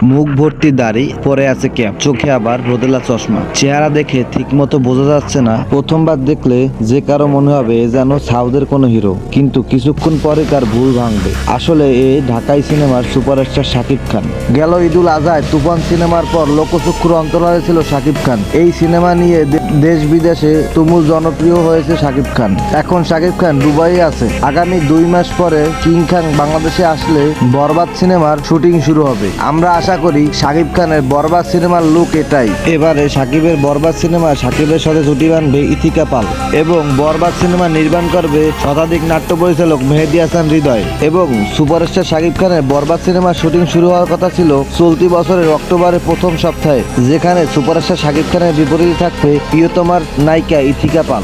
মুখ ভর্তি দাড়ি, পরে আছে ক্যাপ, চোখে আবার রোদেলা চশমা। চেহারা দেখে ঠিক মতো বোঝা যাচ্ছে না। প্রথমবার দেখলে যে কারো মনে হবে এ যেন সাউথের কোনো হিরো, কিন্তু কিছুক্ষণ পরে তার ভুল ভাঙবে। আসলে এ ঢাকাই সিনেমার সুপারস্টার শাকিব খান। গেল ঈদুল আজহায় তুফান সিনেমার পর লোকচক্ষুর অন্তরালে ছিল শাকিব খান। এই সিনেমা নিয়ে দেশ বিদেশে তুমুল জনপ্রিয় হয়েছে শাকিব খান। এখন শাকিব খান দুবাই আছে। আগামী 2 মাস পরে কিং খান বাংলাদেশে আসলে বরবাদ সিনেমার শুটিং শুরু হবে। আমরা আশা করি শাকিব খানের বরবাদ সিনেমার লুক এটাই। এবারে শাকিবের বরবাদ সিনেমা শাকিবের সাথে জুটি বাঁধবে ইথিকা পাল এবং বরবাদ সিনেমা নির্মাণ করবে শতাধিক নাট্য পরিচালক মেহেদী হাসান হৃদয়। এবং সুপারস্টার শাকিব খানের বরবাদ সিনেমার শুটিং শুরু হওয়ার কথা ছিল চলতি বছরের অক্টোবরের প্রথম সপ্তাহে, যেখানে সুপারস্টার শাকিব খানের বিপরীতে থাকবে প্রিয়তমার নায়িকা ইথিকা পাল।